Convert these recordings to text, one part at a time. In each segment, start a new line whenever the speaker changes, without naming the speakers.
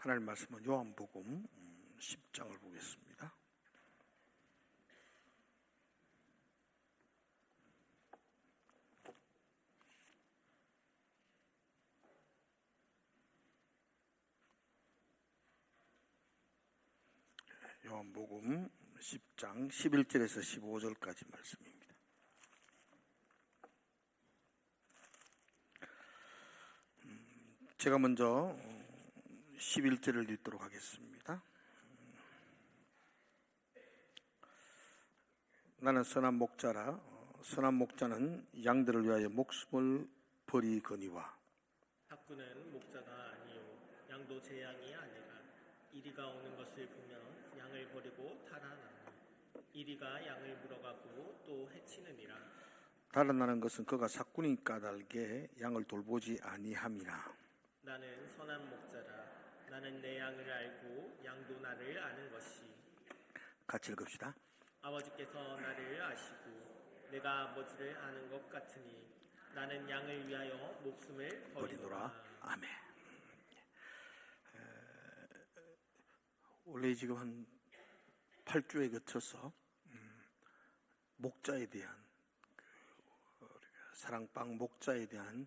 하나님 말씀은 요한복음 10장을 보겠습니다. 요한복음 10장 11절에서 15절까지 말씀입니다. 제가 먼저 11절을 읽도록 하겠습니다. 나는 선한 목자라. 선한 목자는 양들을 위하여 목숨을 버리거니와.
닭구는 목자가 아니요 양도 제 양이 아니라 이리가 오는 것을 보면 양을 버리고 달아나니 이리가 양을 물어가고 또 해치느니라.
달아나는 것은 그가 삭군이 까닭에 양을 돌보지 아니함이라.
나는 선한 목자라. 나는 내 양을 알고 양도 나를 아는 것이.
같이 읽읍시다.
아버지께서 나를 아시고 내가 아버지를 아는 것 같으니 나는 양을 위하여 목숨을 버리노라.
아멘. 원래 지금 한 8주에 거쳐서 목자에 대한 사랑방 목자에 대한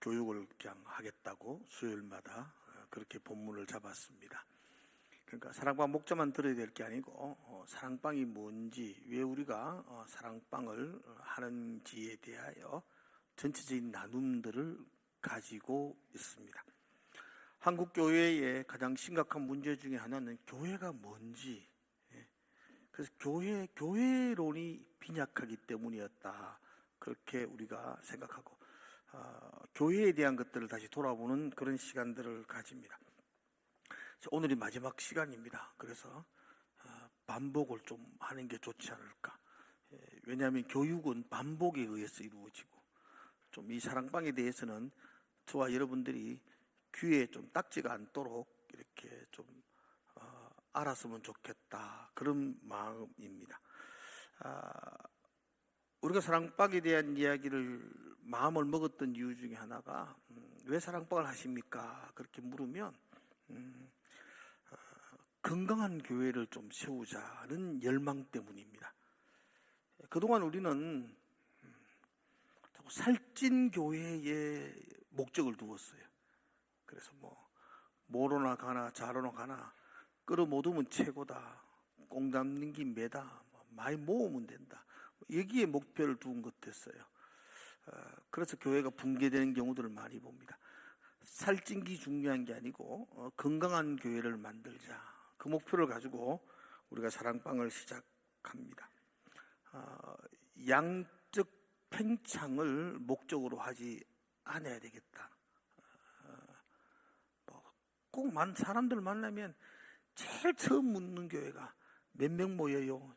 교육을 그냥 하겠다고 수요일마다 그렇게 본문을 잡았습니다. 그러니까 사랑방 목자만 들어야 될 게 아니고 사랑방이 뭔지, 왜 우리가 사랑방을 하는지에 대하여 전체적인 나눔들을 가지고 있습니다. 한국 교회의 가장 심각한 문제 중에 하나는 교회가 뭔지, 그래서 교회론이 빈약하기 때문이었다, 그렇게 우리가 생각하고 교회에 대한 것들을 다시 돌아보는 그런 시간들을 가집니다. 오늘이 마지막 시간입니다. 그래서 반복을 좀 하는 게 좋지 않을까. 왜냐하면 교육은 반복에 의해서 이루어지고, 좀 이 사랑방에 대해서는 저와 여러분들이 귀에 좀 딱지가 않도록 이렇게 좀 알았으면 좋겠다, 그런 마음입니다. 우리가 사랑방에 대한 이야기를 마음을 먹었던 이유 중에 하나가 왜 사랑방을 하십니까? 그렇게 물으면 건강한 교회를 좀 세우자는 열망 때문입니다. 그동안 우리는 자꾸 살찐 교회에 목적을 두었어요. 그래서 뭐로나 가나 자로나 가나 끌어모으면 최고다, 꽁 잡는 김 매다, 많이 모으면 된다, 여기에 목표를 두은 것 같았어요. 그래서 교회가 붕괴되는 경우들을 많이 봅니다. 살찐 게 중요한 게 아니고 건강한 교회를 만들자, 그 목표를 가지고 우리가 사랑방을 시작합니다. 양적 팽창을 목적으로 하지 않아야 되겠다. 꼭 사람들 만나면 제일 처음 묻는 교회가 몇 명 모여요?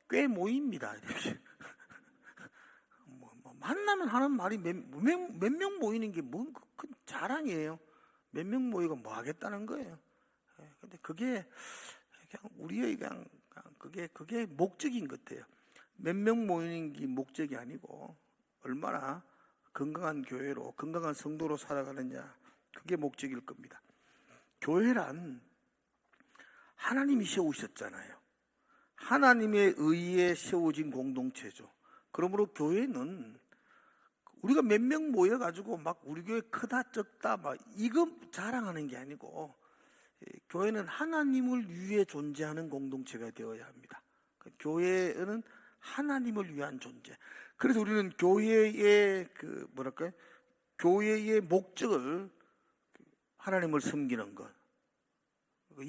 꽤 모입니다. 만나면 하는 말이 몇 명 모이는 게 뭔 큰 자랑이에요. 몇 명 모이고 뭐 하겠다는 거예요. 근데 그게 그냥 우리의 그게 목적인 것 같아요. 몇 명 모이는 게 목적이 아니고 얼마나 건강한 교회로, 건강한 성도로 살아가느냐, 그게 목적일 겁니다. 교회란 하나님이 세우셨잖아요. 하나님의 의에 세워진 공동체죠. 그러므로 교회는 우리가 몇 명 모여가지고 막 우리 교회 크다 적다 막 이거 자랑하는 게 아니고, 교회는 하나님을 위해 존재하는 공동체가 되어야 합니다. 교회는 하나님을 위한 존재. 그래서 우리는 교회의 교회의 목적을 하나님을 섬기는 것,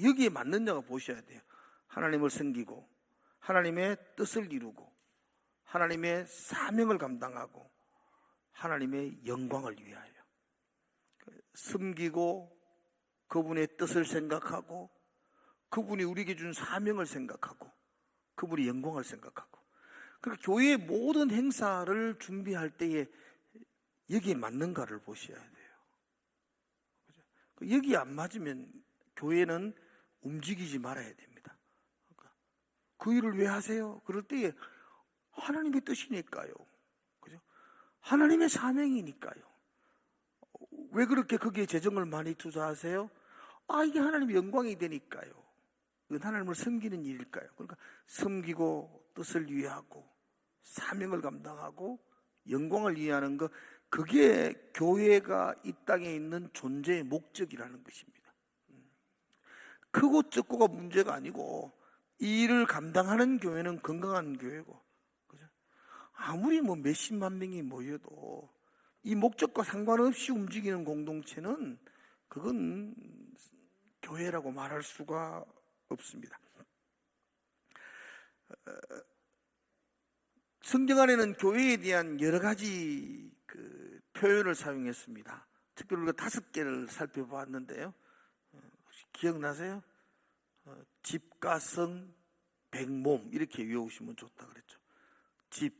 여기에 맞느냐가 보셔야 돼요. 하나님을 섬기고 하나님의 뜻을 이루고 하나님의 사명을 감당하고 하나님의 영광을 위하여 섬기고, 그분의 뜻을 생각하고, 그분이 우리에게 준 사명을 생각하고, 그분의 영광을 생각하고, 그러니까 교회의 모든 행사를 준비할 때에 여기에 맞는가를 보셔야 돼요. 여기에 안 맞으면 교회는 움직이지 말아야 됩니다. 그 일을 왜 하세요? 그럴 때에 하나님의 뜻이니까요. 그죠? 하나님의 사명이니까요. 왜 그렇게 거기에 재정을 많이 투자하세요? 이게 하나님의 영광이 되니까요. 이건 하나님을 섬기는 일일까요? 그러니까 섬기고 뜻을 위하고 사명을 감당하고 영광을 위하는 것, 그게 교회가 이 땅에 있는 존재의 목적이라는 것입니다. 크고 적고가 문제가 아니고 이 일을 감당하는 교회는 건강한 교회고, 그죠? 아무리 뭐 몇십만 명이 모여도 이 목적과 상관없이 움직이는 공동체는 그건 교회라고 말할 수가 없습니다. 성경 안에는 교회에 대한 여러 가지 그 표현을 사용했습니다. 특별히 우리가 5개를 살펴보았는데요. 혹시 기억나세요? 집과 성, 백몸, 이렇게 외우시면 좋다 그랬죠. 집,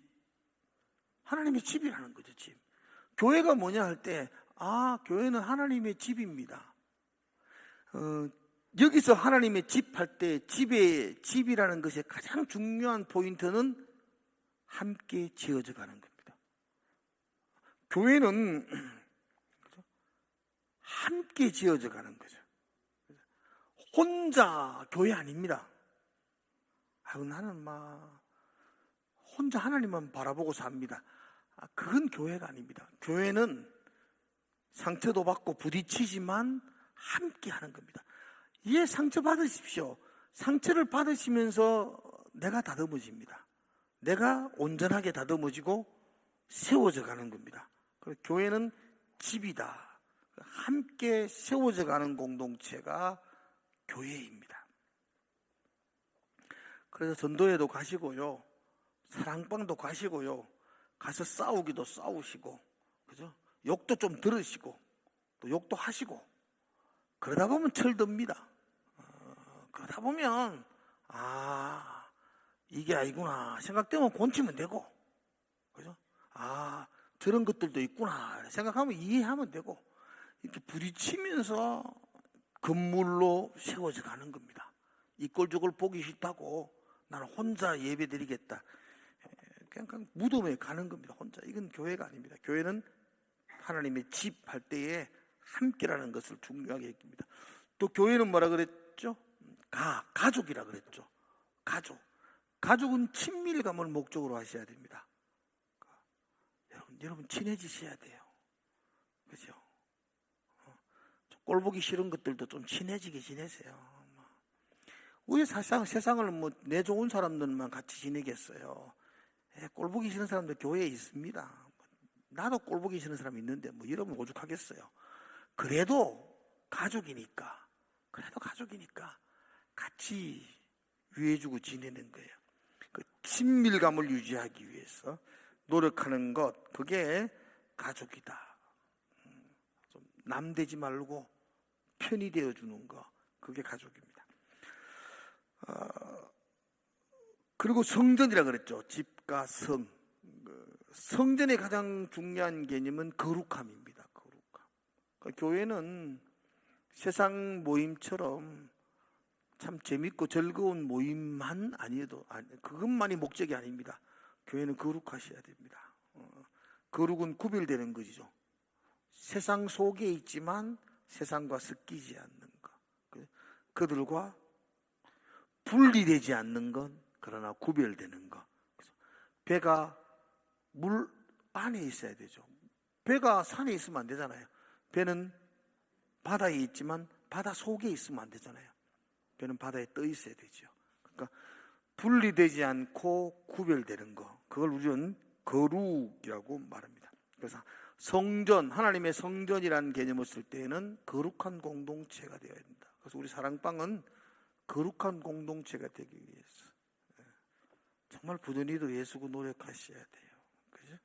하나님의 집이라는 거죠. 집. 교회가 뭐냐 할 때, 교회는 하나님의 집입니다. 여기서 하나님의 집 할 때 집의 집이라는 것의 가장 중요한 포인트는 함께 지어져 가는 겁니다. 교회는 함께 지어져 가는 거죠. 혼자 교회 아닙니다. 나는 혼자 하나님만 바라보고 삽니다. 그건 교회가 아닙니다. 교회는 상처도 받고 부딪히지만 함께 하는 겁니다. 상처 받으십시오. 상처를 받으시면서 내가 다듬어집니다. 내가 온전하게 다듬어지고 세워져 가는 겁니다. 교회는 집이다. 함께 세워져 가는 공동체가 교회입니다. 그래서 전도회도 가시고요, 사랑방도 가시고요, 가서 싸우기도 싸우시고, 그죠? 욕도 좀 들으시고, 또 욕도 하시고, 그러다 보면 철듭니다. 그러다 보면 이게 아니구나 생각되면 고치면 되고, 그죠? 저런 것들도 있구나 생각하면 이해하면 되고, 이렇게 부딪히면서 건물로 세워져 가는 겁니다. 이 꼴 저 꼴 보기 싫다고 나는 혼자 예배 드리겠다, 그냥 무덤에 가는 겁니다. 혼자. 이건 교회가 아닙니다. 교회는 하나님의 집 할 때에 함께라는 것을 중요하게 여깁니다. 또 교회는 뭐라 그랬죠? 가족이라 그랬죠. 가족은 친밀감을 목적으로 하셔야 됩니다. 여러분 친해지셔야 돼요. 그죠? 꼴보기 싫은 것들도 좀 친해지게 지내세요. 우리 세상을 내 좋은 사람들만 같이 지내겠어요. 꼴보기 싫은 사람들 교회에 있습니다. 나도 꼴보기 싫은 사람이 있는데 이러면 오죽하겠어요. 그래도 가족이니까 같이 위해주고 지내는 거예요. 그 친밀감을 유지하기 위해서 노력하는 것, 그게 가족이다. 좀 남되지 말고 편이 되어주는 거, 그게 가족입니다. 그리고 성전이라 그랬죠. 집과 성. 성전의 가장 중요한 개념은 거룩함입니다. 거룩함. 그러니까 교회는 세상 모임처럼 참 재밌고 즐거운 모임만 아니어도, 그것만이 목적이 아닙니다. 교회는 거룩하셔야 됩니다. 거룩은 구별되는 것이죠. 세상 속에 있지만 세상과 섞이지 않는 것, 그들과 분리되지 않는 것, 그러나 구별되는 것. 배가 물 안에 있어야 되죠. 배가 산에 있으면 안 되잖아요. 배는 바다에 있지만 바다 속에 있으면 안 되잖아요. 배는 바다에 떠 있어야 되죠. 그러니까 분리되지 않고 구별되는 것, 그걸 우리는 거룩이라고 말합니다. 그래서 성전, 하나님의 성전이라는 개념을 쓸 때에는 거룩한 공동체가 되어야 된다. 그래서 우리 사랑방은 거룩한 공동체가 되기 위해서 정말 부단히도 예수고 노력하셔야 돼요. 그죠?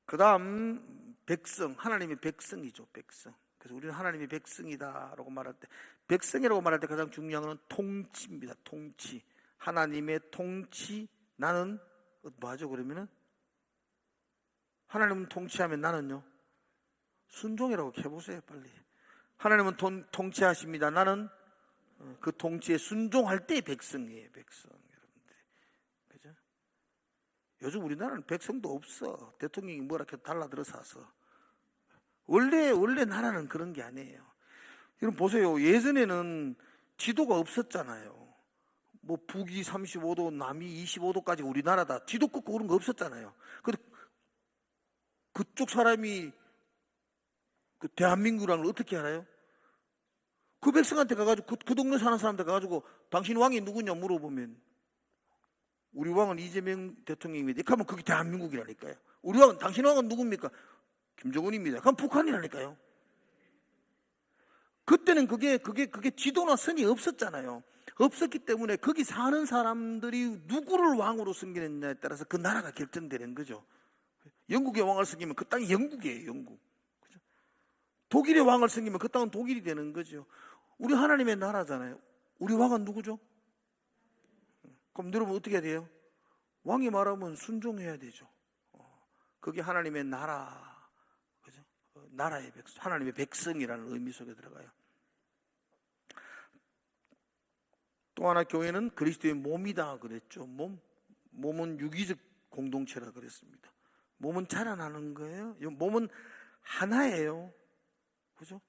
그 다음 백성, 하나님의 백성이죠. 백성. 그래서 우리는 하나님의 백성이다라고 말할 때, 백성이라고 말할 때 가장 중요한 건 통치입니다. 통치. 하나님의 통치. 나는 뭐하죠? 그러면은 하나님은 통치하면 나는요 순종이라고 해보세요. 빨리. 하나님은 통치하십니다. 나는 그 통치에 순종할 때 백성이에요. 백성. 여러분들, 그죠? 요즘 우리나라는 백성도 없어. 대통령이 뭐라 해도 달라들어서. 원래 나라는 그런 게 아니에요. 여러분 보세요. 예전에는 지도가 없었잖아요. 뭐 북이 35도, 남이 25도까지 우리나라다. 지도 긋고 그런 거 없었잖아요. 근데 그쪽 사람이 그 대한민국이라는 걸 어떻게 알아요? 그 백성한테 가가지고 그 동네 사는 사람한테 가가지고 당신 왕이 누구냐 물어보면 우리 왕은 이재명 대통령입니다. 그러면 그게 대한민국이라니까요. 우리 왕은 당신 왕은 누굽니까? 김정은입니다. 그럼 북한이라니까요. 그때는 그게 지도나 선이 없었잖아요. 없었기 때문에 거기 사는 사람들이 누구를 왕으로 섬기느냐에 따라서 그 나라가 결정되는 거죠. 영국의 왕을 섬기면 그 땅이 영국이에요. 영국. 그죠? 독일의 왕을 섬기면 그 땅은 독일이 되는 거죠. 우리 하나님의 나라잖아요. 우리 왕은 누구죠? 그럼 여러분 어떻게 해야 돼요? 왕이 말하면 순종해야 되죠. 그게 하나님의 나라, 그죠? 나라의 백성, 하나님의 백성이라는 의미 속에 들어가요. 또 하나 교회는 그리스도의 몸이다 그랬죠. 몸은 유기적 공동체라 그랬습니다. 몸은 자라나는 거예요. 몸은 하나예요. 그죠?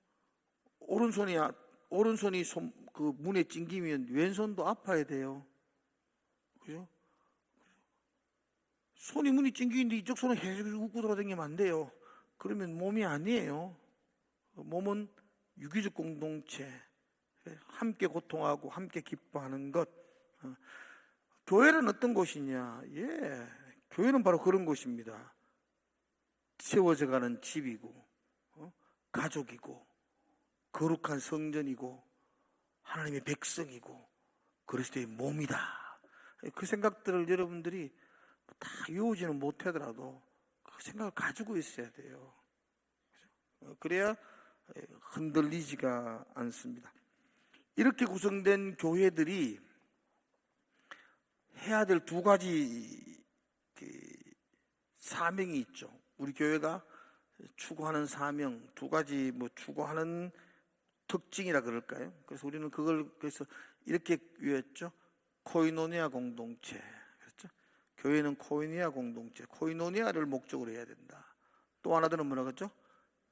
오른손이 그 문에 찡기면 왼손도 아파야 돼요. 그죠? 손이 문이 찡기는데 이쪽 손은 계속 웃고 돌아다니면 안 돼요. 그러면 몸이 아니에요. 몸은 유기적 공동체, 함께 고통하고 함께 기뻐하는 것. 교회는 어떤 곳이냐? 교회는 바로 그런 곳입니다. 세워져가는 집이고, 가족이고, 거룩한 성전이고, 하나님의 백성이고, 그리스도의 몸이다. 그 생각들을 여러분들이 다 외우지는 못하더라도 그 생각을 가지고 있어야 돼요. 그래야 흔들리지가 않습니다. 이렇게 구성된 교회들이 해야 될 두 가지 사명이 있죠. 우리 교회가 추구하는 사명, 두 가지 추구하는 특징이라 그럴까요? 그래서 우리는 그래서 이렇게 외웠죠. 코이노니아 공동체. 그렇죠? 교회는 코이노니아 공동체, 코이노니아를 목적으로 해야 된다. 또 하나들은 뭐라 그랬죠?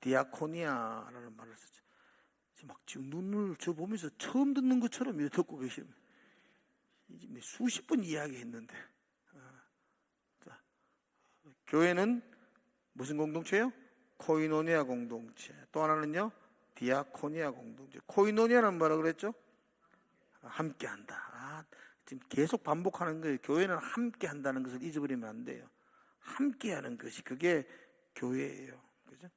디아코니아라는 말을 쓰죠. 막 지금 눈을 저 보면서 처음 듣는 것처럼 이렇게 듣고 계시면 수십 번 이야기했는데. 자, 교회는 무슨 공동체예요? 코이노니아 공동체. 또 하나는요, 디아코니아 공동체. 코이노니아는 뭐라 그랬죠? 함께한다. 지금 계속 반복하는 거예요. 교회는 함께한다는 것을 잊어버리면 안 돼요. 함께하는 것이 그게 교회예요. 그죠?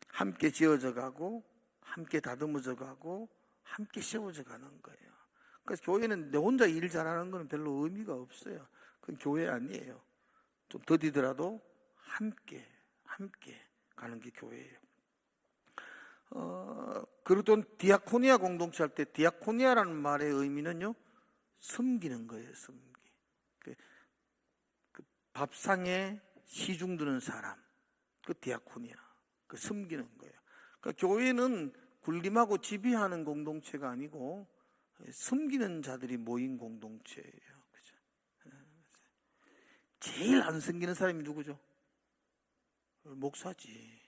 함께 지어져 가고, 함께 다듬어져 가고, 함께 세워져 가는 거예요. 그래서 교회는 내 혼자 일 잘하는 건 별로 의미가 없어요. 그건 교회 아니에요. 좀 더디더라도 함께 가는 게 교회예요. 그리고 또 디아코니아 공동체 할 때 디아코니아라는 말의 의미는요, 섬기는 거예요. 섬기. 그 밥상에 시중 드는 사람, 그 디아코니아, 그 섬기는 거예요. 그러니까 교회는 군림하고 지배하는 공동체가 아니고 섬기는 자들이 모인 공동체예요. 그죠? 제일 안 섬기는 사람이 누구죠? 목사지.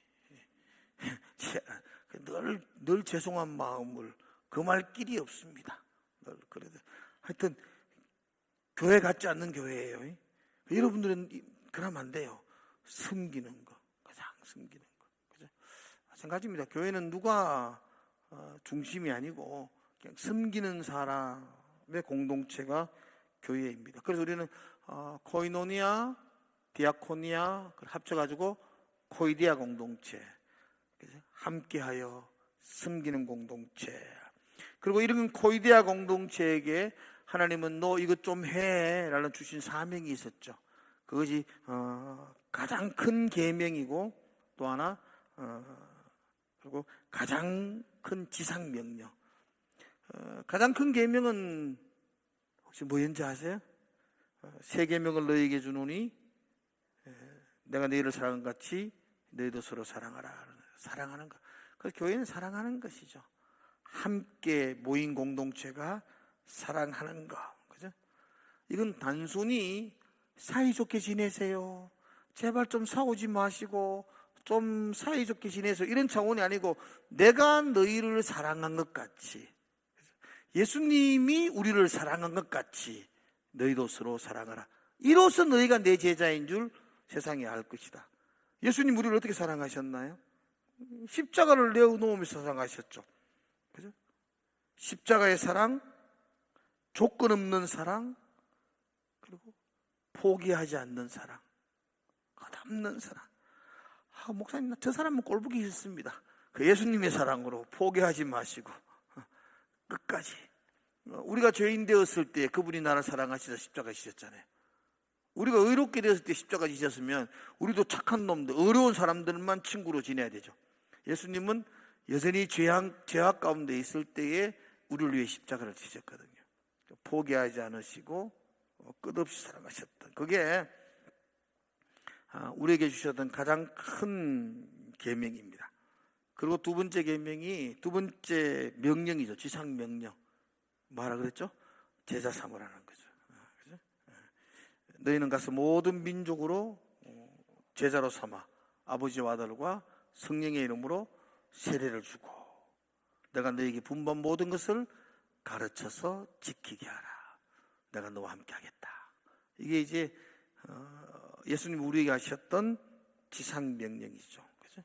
늘 죄송한 마음을 금할 길이 없습니다. 그래도 하여튼 교회 같지 않는 교회예요. 여러분들은 그러면 안 돼요. 섬기는 거, 가장 섬기는 거. 그죠? 마찬가지입니다. 교회는 누가 중심이 아니고 그냥 섬기는 사람의 공동체가 교회입니다. 그래서 우리는 코이노니아, 디아코니아 합쳐가지고 코이디아 공동체, 함께하여 섬기는 공동체. 그리고 이런 코이디아 공동체에게 하나님은 너 이것 좀 해 라는 주신 사명이 있었죠. 그것이 가장 큰 계명이고 또 하나 그리고 가장 큰 지상명령. 가장 큰 계명은 혹시 뭐였는지 아세요? 세 계명을 너희에게 주노니 내가 너희를 사랑한 같이 너희도 서로 사랑하라. 사랑하는 것. 그래서 교회는 사랑하는 것이죠. 함께 모인 공동체가 사랑하는 것. 그죠? 이건 단순히 사이좋게 지내세요. 제발 좀 싸우지 마시고 좀 사이좋게 지내세요. 이런 차원이 아니고 내가 너희를 사랑한 것 같이, 예수님이 우리를 사랑한 것 같이 너희도 서로 사랑하라. 이로써 너희가 내 제자인 줄 세상이 알 것이다. 예수님 우리를 어떻게 사랑하셨나요? 십자가를 내어놓으면서 사랑하셨죠. 그죠? 십자가의 사랑, 조건 없는 사랑, 그리고 포기하지 않는 사랑, 끝없는 사랑. 목사님, 저 사람은 꼴보기 싫습니다. 그 예수님의 사랑으로 포기하지 마시고 끝까지. 우리가 죄인 되었을 때 그분이 나를 사랑하시자 십자가 지셨잖아요. 우리가 의롭게 되었을 때 십자가 지셨으면 우리도 착한 놈들, 어려운 사람들만 친구로 지내야 되죠. 예수님은 여전히 죄악 가운데 있을 때에 우리를 위해 십자가를 지셨거든요. 포기하지 않으시고 끝없이 사랑하셨던, 그게 우리에게 주셨던 가장 큰 계명입니다. 그리고 두 번째 계명이, 두 번째 명령이죠. 지상 명령. 뭐라 그랬죠? 제자 삼으라는 거죠. 그죠? 너희는 가서 모든 민족으로 제자로 삼아 아버지와 아들과 성령의 이름으로 세례를 주고 내가 너희에게 분반 모든 것을 가르쳐서 지키게 하라. 내가 너와 함께 하겠다. 이게 이제 예수님 우리에게 하셨던 지상 명령이죠. 그죠?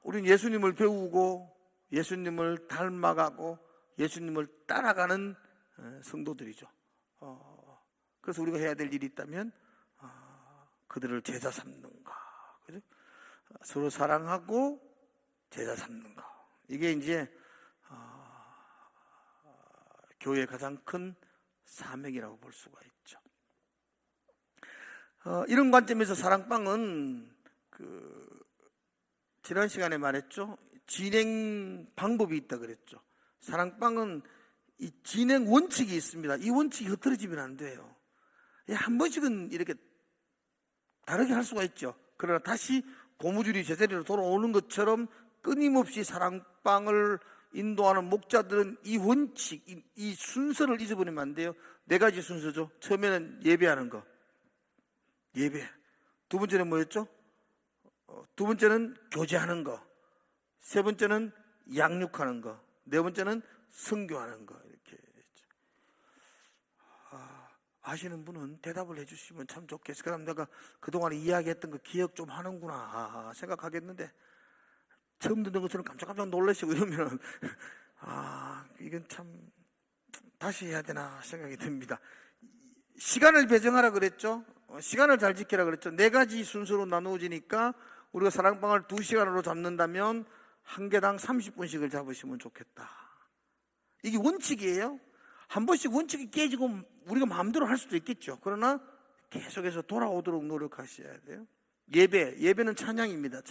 우리는 예수님을 배우고 예수님을 닮아가고 예수님을 따라가는 성도들이죠. 그래서 우리가 해야 될 일이 있다면 그들을 제자 삼는 거, 그죠? 서로 사랑하고 제자 삼는 거. 이게 이제 교회의 가장 큰 사명이라고 볼 수가 있죠. 이런 관점에서 사랑방은 지난 시간에 말했죠. 진행 방법이 있다 그랬죠. 사랑방은 이 진행 원칙이 있습니다. 이 원칙이 흐트러지면 안 돼요. 한 번씩은 이렇게 다르게 할 수가 있죠. 그러나 다시 고무줄이 제자리로 돌아오는 것처럼 끊임없이 사랑방을 인도하는 목자들은 이 원칙, 이 순서를 잊어버리면 안 돼요. 네 가지 순서죠. 처음에는 예배하는 거, 예배. 두 번째는 뭐였죠? 두 번째는 교제하는 거. 세 번째는 양육하는 거. 네 번째는 선교하는 거. 이렇게 했죠. 아시는 분은 대답을 해주시면 참 좋겠어요. 그럼 내가 그동안 이야기했던 거 기억 좀 하는구나 생각하겠는데, 처음 듣는 것처럼 깜짝깜짝 놀라시고 이러면 이건 참 다시 해야 되나 생각이 듭니다. 시간을 배정하라 그랬죠. 시간을 잘 지키라 그랬죠. 네 가지 순서로 나누어지니까 우리가 사랑방을 2시간으로 잡는다면 한 개당 30분씩을 잡으시면 좋겠다. 이게 원칙이에요. 한 번씩 원칙이 깨지고 우리가 마음대로 할 수도 있겠죠. 그러나 계속해서 돌아오도록 노력하셔야 돼요. 예배는 찬양입니다.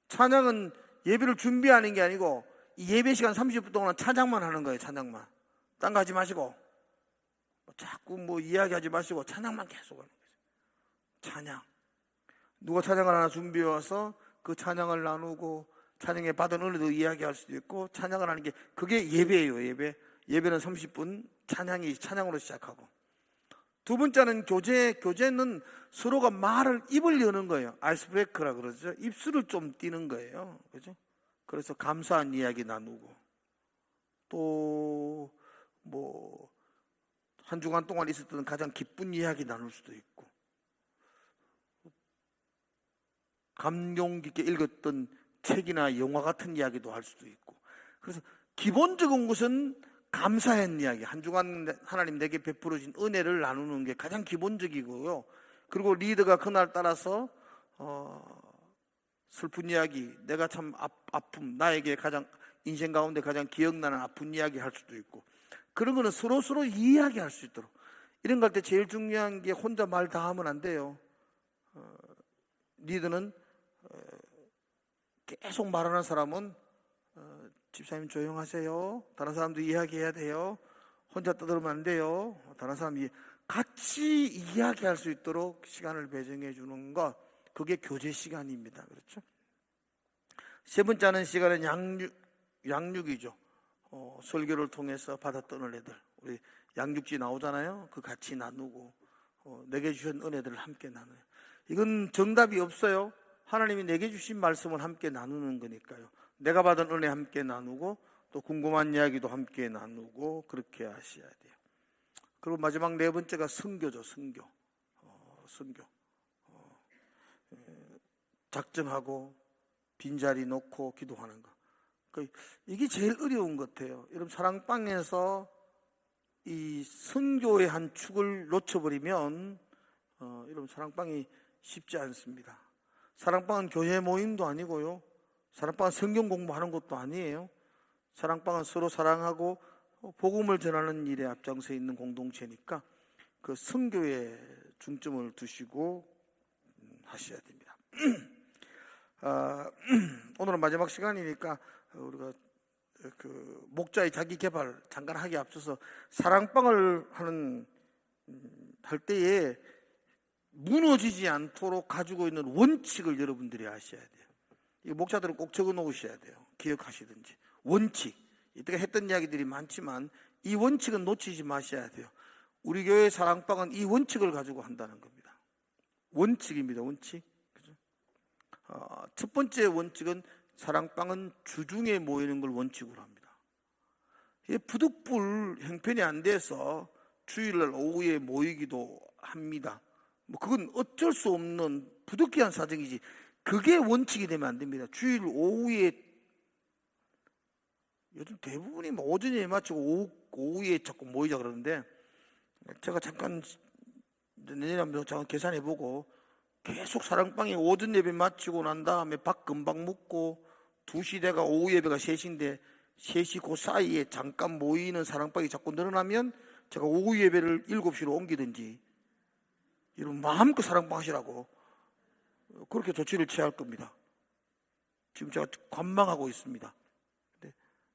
찬양은 예배를 준비하는 게 아니고 이 예배 시간 30분 동안 찬양만 하는 거예요. 찬양만. 딴 거 하지 마시고 자꾸 이야기하지 마시고 찬양만 계속 하는 거죠. 찬양. 누가 찬양을 하나 준비해 와서 그 찬양을 나누고 찬양에 받은 은혜도 이야기할 수도 있고, 찬양을 하는 게 그게 예배예요. 예배는 30분 찬양으로 시작하고, 두 번째는 교제는 서로가 입을 여는 거예요. 아이스 브레이크라 그러죠. 입술을 좀 띄는 거예요. 그죠? 그래서 감사한 이야기 나누고, 또 한 주간 동안 있었던 가장 기쁜 이야기 나눌 수도 있고, 감동 깊게 읽었던 책이나 영화 같은 이야기도 할 수도 있고. 그래서 기본적인 것은 감사한 이야기, 한 주간 하나님 내게 베풀어진 은혜를 나누는 게 가장 기본적이고요. 그리고 리더가 그날 따라서 슬픈 이야기, 내가 참 아픔, 나에게 가장 인생 가운데 가장 기억나는 아픈 이야기 할 수도 있고, 그런 거는 서로 이야기할 수 있도록. 이런 거 할 때 제일 중요한 게 혼자 말 다 하면 안 돼요. 리더는 계속 말하는 사람은 집사님 조용하세요. 다른 사람도 이야기해야 돼요. 혼자 떠들면 안 돼요. 다른 사람이 같이 이야기할 수 있도록 시간을 배정해 주는 것, 그게 교제 시간입니다. 그렇죠? 세 번째 하는 시간은 양육이죠. 설교를 통해서 받았던 은혜들, 우리 양육지 나오잖아요. 그 같이 나누고 내게 주신 은혜들을 함께 나눠요. 이건 정답이 없어요. 하나님이 내게 주신 말씀을 함께 나누는 거니까요. 내가 받은 은혜 함께 나누고 또 궁금한 이야기도 함께 나누고 그렇게 하셔야 돼요. 그리고 마지막 네 번째가 선교죠. 선교. 작정하고 빈자리 놓고 기도하는 거. 이게 제일 어려운 것 같아요. 여러분 사랑방에서 이 선교의 한 축을 놓쳐버리면 여러분 사랑방이 쉽지 않습니다. 사랑방은 교회 모임도 아니고요. 사랑방은 성경 공부하는 것도 아니에요. 사랑방은 서로 사랑하고 복음을 전하는 일에 앞장서 있는 공동체니까 그 선교에 중점을 두시고 하셔야 됩니다. 오늘은 마지막 시간이니까 우리가 그 목자의 자기 개발 잠깐 하기 앞서서 사랑방을 할 때에 무너지지 않도록 가지고 있는 원칙을 여러분들이 아셔야 돼요. 이 목자들은 꼭 적어 놓으셔야 돼요. 기억하시든지. 원칙. 이때가 했던 이야기들이 많지만 이 원칙은 놓치지 마셔야 돼요. 우리 교회 사랑방은 이 원칙을 가지고 한다는 겁니다. 원칙입니다. 원칙. 그죠? 첫 번째 원칙은 사랑방은 주중에 모이는 걸 원칙으로 합니다. 부득불 형편이 안 돼서 주일날 오후에 모이기도 합니다. 그건 어쩔 수 없는 부득이한 사정이지 그게 원칙이 되면 안 됩니다. 주일 오후에 요즘 대부분이 오전에 마치고 오후에 자꾸 모이자 그러는데 제가 잠깐 내년에 한번 잠깐 계산해보고 계속 사랑방이 오전 예배 마치고 난 다음에 밥 금방 먹고 2시 대가 오후 예배가 3시인데 3시 그 사이에 잠깐 모이는 사랑방이 자꾸 늘어나면 제가 오후 예배를 7시로 옮기든지 여러분 마음껏 사랑방 하시라고 그렇게 조치를 취할 겁니다. 지금 제가 관망하고 있습니다.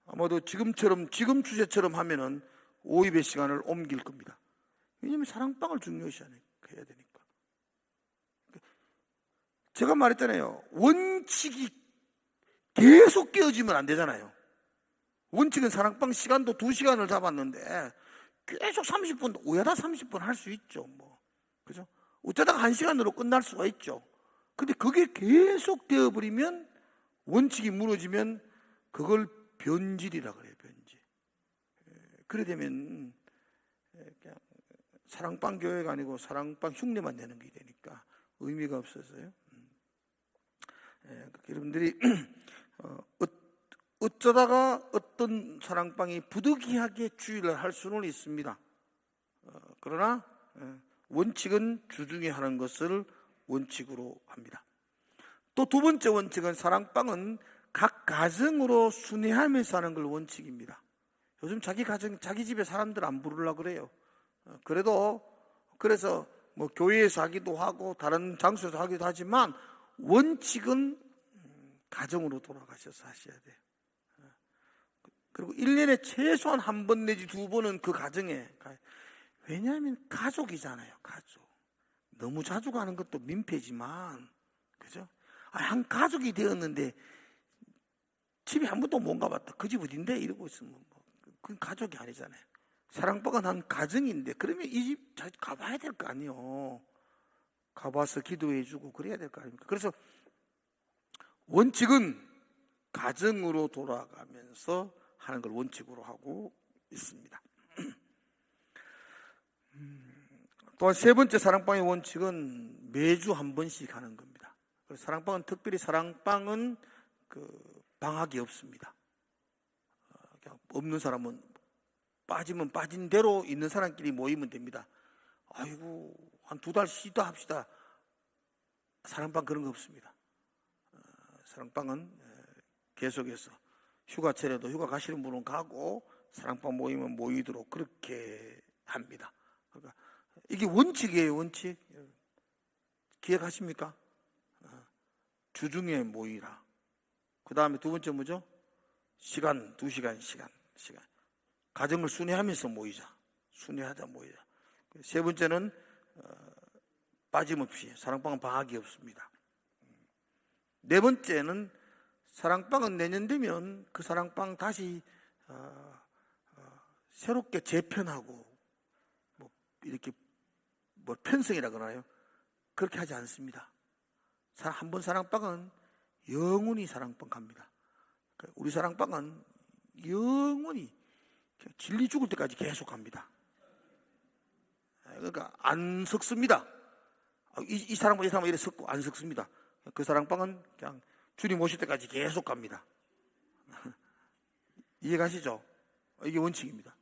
아마도 지금 추세처럼 하면은 오후 예배 시간을 옮길 겁니다. 왜냐하면 사랑방을 중요시 해야 되니까. 제가 말했잖아요. 원칙이 계속 깨어지면 안 되잖아요. 원칙은 사랑방 시간도 2시간을 잡았는데 계속 30분, 오야다 30분 할 수 있죠. 그죠? 어쩌다가 1시간으로 끝날 수가 있죠. 근데 그게 계속 되어버리면 원칙이 무너지면 그걸 변질이라 그래요. 변질. 그래 되면 그냥 사랑방 교회가 아니고 사랑방 흉내만 내는 게 되니까 의미가 없어서요. 여러분들이 어쩌다가 어떤 사랑방이 부득이하게 주일을 할 수는 있습니다. 그러나 원칙은 주중에 하는 것을 원칙으로 합니다. 또 두 번째 원칙은 사랑방은 각 가정으로 순회하면서 하는 걸 원칙입니다. 요즘 자기 가정, 자기 집에 사람들 안 부르려고 그래요. 그래서 교회에서 하기도 하고 다른 장소에서 하기도 하지만 원칙은 가정으로 돌아가셔서 하셔야 돼요. 그리고 1년에 최소한 한 번 내지 2번은 그 가정에 가요. 왜냐하면 가족이잖아요. 가족. 너무 자주 가는 것도 민폐지만 그죠? 한 가족이 되었는데 집에 한 번도 못 가봤다. 그 집 어딘데? 이러고 있으면 그건 가족이 아니잖아요. 사랑방은 한 가정인데 그러면 이 집 가봐야 될 거 아니에요. 가봐서 기도해주고 그래야 될 거 아닙니까? 그래서 원칙은 가정으로 돌아가면서 하는 걸 원칙으로 하고 있습니다. 또한 세 번째 사랑방의 원칙은 매주 한 번씩 하는 겁니다. 그래서 사랑방은 특별히 사랑방은 방학이 없습니다. 없는 사람은 빠지면 빠진 대로 있는 사람끼리 모이면 됩니다. 아이고 한 2달 쉬다 합시다. 사랑방 그런 거 없습니다. 사랑방은 계속해서 휴가철에도 휴가 가시는 분은 가고 사랑방 모이면 모이도록 그렇게 합니다. 그러니까 이게 원칙이에요. 원칙. 기억하십니까? 주중에 모이라. 그 다음에 두 번째 뭐죠? 시간, 2시간 시간. 가정을 순회하면서 모이자. 순회하자 모이자. 세 번째는 빠짐없이 사랑방은 방학이 없습니다. 네 번째는 사랑방은 내년 되면 그 사랑방 다시 새롭게 재편하고 이렇게 뭐 편성이라 그러나요? 그렇게 하지 않습니다. 한 번 사랑방은 영원히 사랑방 갑니다. 우리 사랑방은 영원히 진리 죽을 때까지 계속 갑니다. 그러니까 안 섞습니다. 이 사랑방 이 사랑방 이래 섞고 안 섞습니다. 그 사랑방은 그냥 주님 오실 때까지 계속 갑니다. 이해가시죠? 이게 원칙입니다.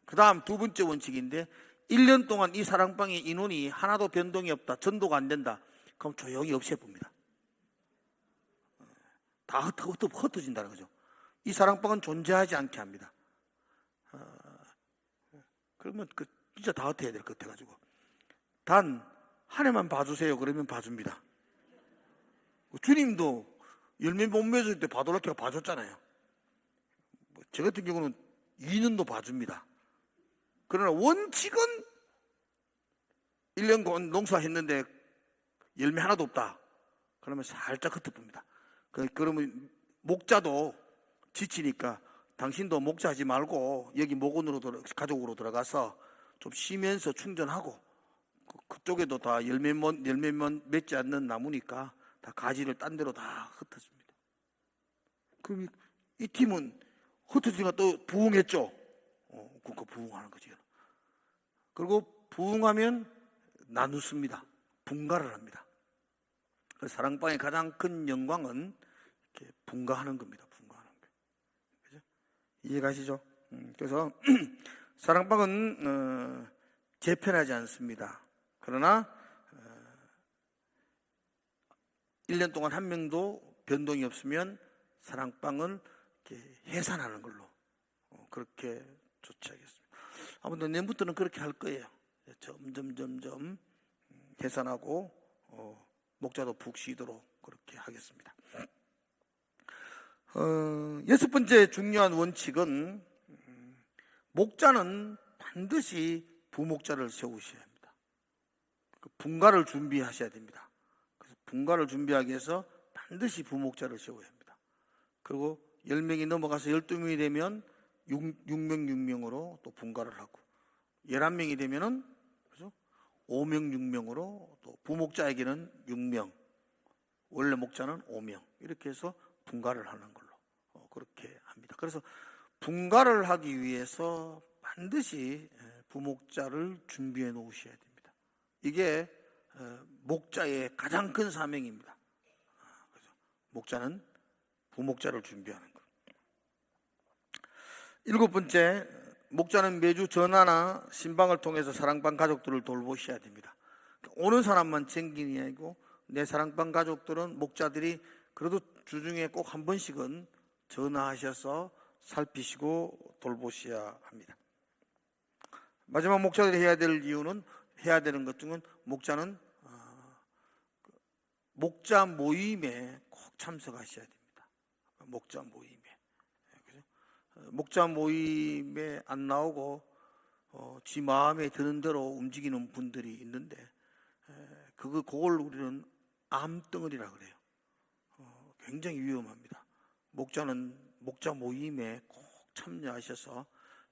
그 다음 두 번째 원칙인데 1년 동안 이 사랑방의 인원이 하나도 변동이 없다. 전도가 안 된다. 그럼 조용히 없애봅니다. 다 흩어진다는 거죠. 이 사랑방은 존재하지 않게 합니다. 그러면 진짜 다 흩어야 될 것 같아가지고. 한 해만 봐주세요. 그러면 봐줍니다. 주님도 열매 못 맺을 때 바돌라케가 봐줬잖아요. 저 같은 경우는 2년도 봐줍니다. 그러나 원칙은 1년 농사했는데 열매 하나도 없다. 그러면 살짝 흩어봅니다. 그러면 목자도 지치니까 당신도 목자하지 말고 여기 목원으로 가족으로 들어가서 좀 쉬면서 충전하고 그쪽에도 다 열매만 맺지 않는 나무니까 다 가지를 딴 데로 다 흩어집니다. 그럼 이 팀은 흩어지니까 또 부흥했죠. 그러니까 부흥하는 거죠. 그리고 부흥하면 나누습니다. 분가를 합니다. 사랑방의 가장 큰 영광은 이렇게 분가하는 겁니다. 분가하는 거. 그죠? 이해가시죠? 그래서 사랑방은 재편하지 않습니다. 그러나 1년 동안 한 명도 변동이 없으면 사랑방을 이렇게 해산하는 걸로 그렇게 조치하겠습니다. 아무튼 내년부터는 그렇게 할 거예요. 점점 해산하고 목자도 푹 쉬도록 그렇게 하겠습니다. 여섯 번째 중요한 원칙은 목자는 반드시 부목자를 세우셔야 합니다. 분가를 준비하셔야 됩니다. 그래서 분가를 준비하기 위해서 반드시 부목자를 세워야 합니다. 그리고 10명이 넘어가서 12명이 되면 6명으로 또 분가를 하고 11명이 되면은 5명 6명으로 또 부목자에게는 6명, 원래 목자는 5명 이렇게 해서 분가를 하는 걸로 그렇게 합니다. 그래서 분가를 하기 위해서 반드시 부목자를 준비해 놓으셔야 됩니다. 이게 목자의 가장 큰 사명입니다. 그래서 목자는 부목자를 준비하는 것. 7번째, 목자는 매주 전화나 신방을 통해서 사랑방 가족들을 돌보셔야 됩니다. 오는 사람만 챙기는 게 아니고 내 사랑방 가족들은 목자들이 그래도 주중에 꼭 한 번씩은 전화하셔서 살피시고 돌보셔야 합니다. 마지막 목자들이 해야 되는 것 중은 목자는 목자 모임에 꼭 참석하셔야 됩니다. 목자 모임에. 목자 모임에 안 나오고 지 마음에 드는 대로 움직이는 분들이 있는데 그걸 우리는 암덩어리라 그래요. 굉장히 위험합니다. 목자는 목자 모임에 꼭 참여하셔서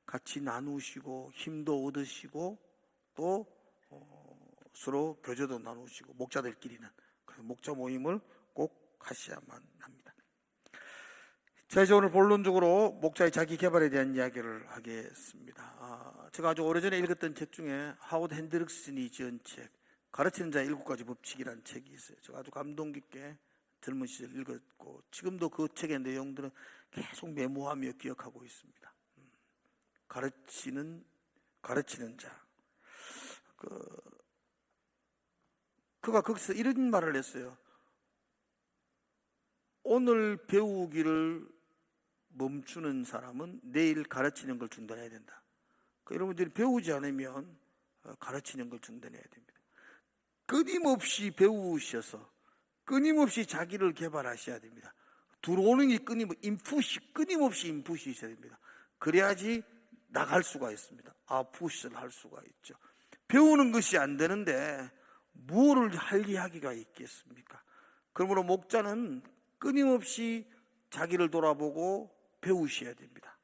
같이 나누시고 힘도 얻으시고 또 서로 교제도 나누시고 목자들끼리는 그래서 목자 모임을 꼭 하셔야만 합니다. 자, 이제 오늘 본론적으로 목자의 자기 개발에 대한 이야기를 하겠습니다. 제가 아주 오래전에 읽었던 책 중에 하워드 핸드릭슨이 지은 책 가르치는 자의 7가지 법칙이라는 책이 있어요. 제가 아주 감동 깊게 젊은 시절 읽었고 지금도 그 책의 내용들은 계속 메모하며 기억하고 있습니다. 가르치는 자. 그가 거기서 이런 말을 했어요. 오늘 배우기를 멈추는 사람은 내일 가르치는 걸 중단해야 된다. 여러분들이 배우지 않으면 가르치는 걸 중단해야 됩니다. 끊임없이 배우셔서 끊임없이 자기를 개발하셔야 됩니다. 들어오는 게 끊임없이 인풋이 있어야 됩니다. 그래야지 나갈 수가 있습니다. 아웃풋을 할 수가 있죠. 배우는 것이 안 되는데 무엇을 할 이야기가 있겠습니까? 그러므로 목자는 끊임없이 자기를 돌아보고 배우셔야 됩니다.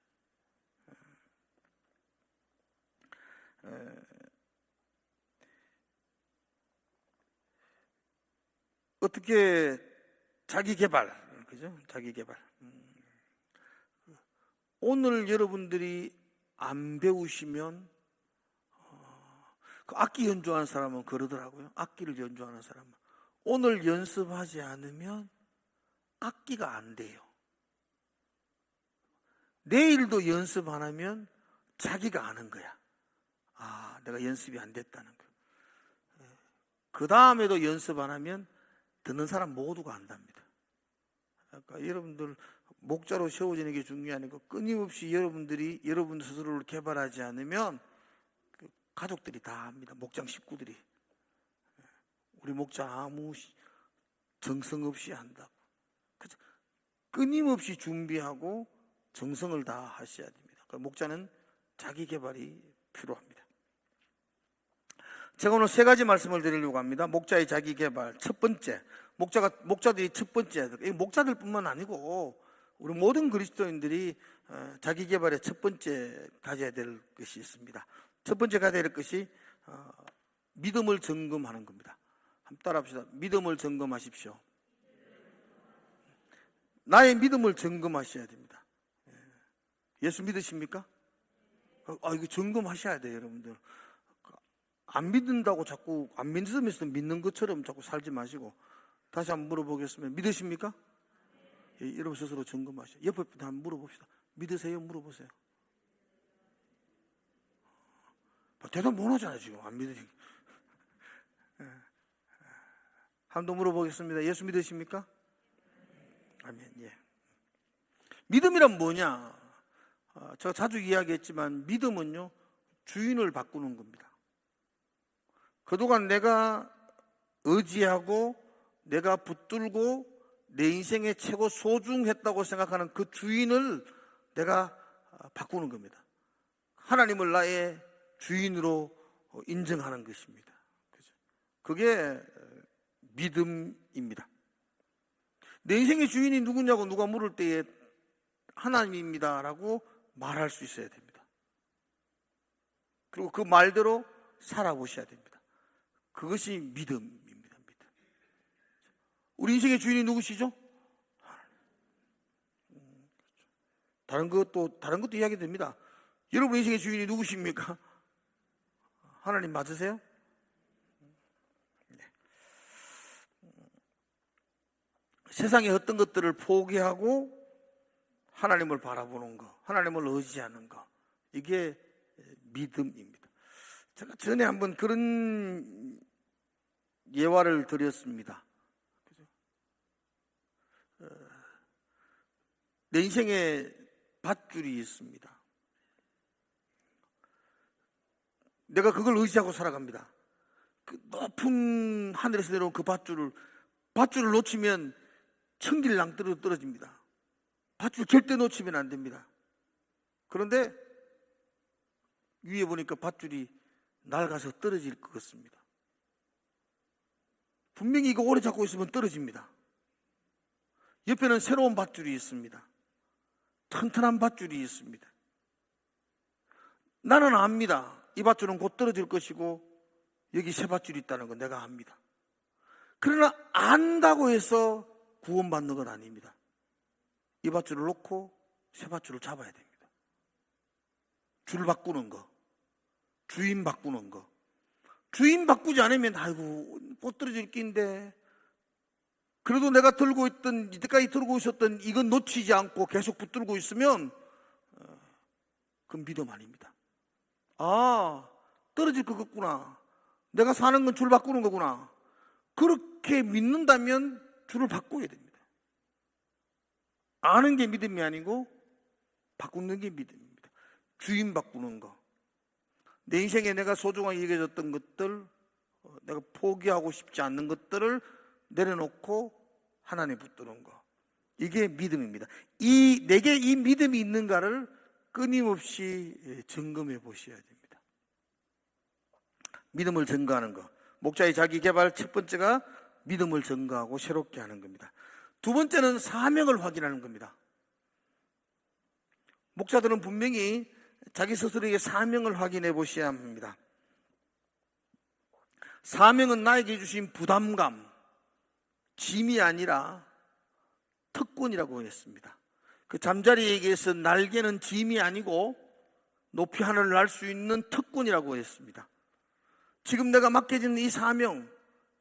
어떻게 자기 개발, 그죠? 자기 개발. 오늘 여러분들이 안 배우시면 그 악기 연주하는 사람은 그러더라고요. 악기를 연주하는 사람은 오늘 연습하지 않으면 악기가 안 돼요. 내일도 연습 안 하면 자기가 아는 거야. 아, 내가 연습이 안 됐다는 거. 그 다음에도 연습 안 하면 듣는 사람 모두가 안답니다. 그러니까 여러분들 목자로 세워지는 게 중요한 거, 끊임없이 여러분들이 여러분 스스로를 개발하지 않으면 그 가족들이 다 합니다. 목장 식구들이. 우리 목자 아무 정성 없이 한다고. 그래서 끊임없이 준비하고 정성을 다 하셔야 됩니다. 그러니까 목자는 자기 개발이 필요합니다. 제가 오늘 세 가지 말씀을 드리려고 합니다. 목자의 자기 개발. 첫 번째, 목자들이 첫 번째, 목자들뿐만 아니고 우리 모든 그리스도인들이 자기 개발의 첫 번째 가져야 될 것이 있습니다. 첫 번째 가져야 될 것이 믿음을 점검하는 겁니다. 한번 따라합시다. 믿음을 점검하십시오. 나의 믿음을 점검하셔야 됩니다. 예수 믿으십니까? 이거 점검하셔야 돼요, 여러분들. 안 믿는다고 자꾸 안 믿으면서 믿는 것처럼 자꾸 살지 마시고 다시 한번 물어보겠습니다. 믿으십니까? 여러분 스스로 점검하셔요. 옆에 분한테 한번 물어봅시다. 믿으세요? 물어보세요. 대답 못 하잖아요, 지금. 안 믿으니까. 한 번 더 물어보겠습니다. 예수 믿으십니까? 아멘. 예. 믿음이란 뭐냐? 제가 자주 이야기했지만 믿음은요, 주인을 바꾸는 겁니다. 그동안 내가 의지하고 내가 붙들고 내 인생의 최고 소중했다고 생각하는 그 주인을 내가 바꾸는 겁니다. 하나님을 나의 주인으로 인정하는 것입니다. 그게 믿음입니다. 내 인생의 주인이 누구냐고 누가 물을 때에 하나님입니다라고 말할 수 있어야 됩니다. 그리고 그 말대로 살아보셔야 됩니다. 그것이 믿음입니다. 믿음. 우리 인생의 주인이 누구시죠? 다른 것도 이야기됩니다. 여러분 인생의 주인이 누구십니까? 하나님 맞으세요? 네. 세상의 어떤 것들을 포기하고 하나님을 바라보는 것, 하나님을 의지하는 것, 이게 믿음입니다. 제가 전에 한번 그런 예화를 드렸습니다. 내 인생에 밧줄이 있습니다. 내가 그걸 의지하고 살아갑니다. 그 높은 하늘에서 내려온 그 밧줄을 놓치면 천길낭떠러 떨어집니다. 밧줄 절대 놓치면 안 됩니다. 그런데 위에 보니까 밧줄이 낡아서 떨어질 것 같습니다. 분명히 이거 오래 잡고 있으면 떨어집니다. 옆에는 새로운 밧줄이 있습니다. 튼튼한 밧줄이 있습니다. 나는 압니다. 이 밧줄은 곧 떨어질 것이고 여기 새 밧줄이 있다는 건 내가 압니다. 그러나 안다고 해서 구원받는 건 아닙니다. 이 밧줄을 놓고 새 밧줄을 잡아야 됩니다. 줄 바꾸는 거, 주인 바꾸는 거. 주인 바꾸지 않으면 아이고 못 떨어질 낀데 그래도 내가 이때까지 들고 있었던 이건 놓치지 않고 계속 붙들고 있으면 그건 믿음 아닙니다. 떨어질 것 같구나. 내가 사는 건 줄 바꾸는 거구나. 그렇게 믿는다면 줄을 바꿔야 됩니다. 아는 게 믿음이 아니고 바꾸는 게 믿음입니다. 주인 바꾸는 거. 내 인생에 내가 소중하게 여겨졌던 것들, 내가 포기하고 싶지 않는 것들을 내려놓고 하나님 붙드는 거. 이게 믿음입니다. 내게 이 믿음이 있는가를 끊임없이 점검해 보셔야 됩니다. 믿음을 증거하는 거. 목자의 자기 개발 첫 번째가 믿음을 증거하고 새롭게 하는 겁니다. 두 번째는 사명을 확인하는 겁니다. 목자들은 분명히 자기 스스로에게 사명을 확인해 보셔야 합니다. 사명은 나에게 주신 부담감, 짐이 아니라 특권이라고 했습니다. 그 잠자리에게서 날개는 짐이 아니고 높이 하늘을 날 수 있는 특권이라고 했습니다. 지금 내가 맡겨진 이 사명,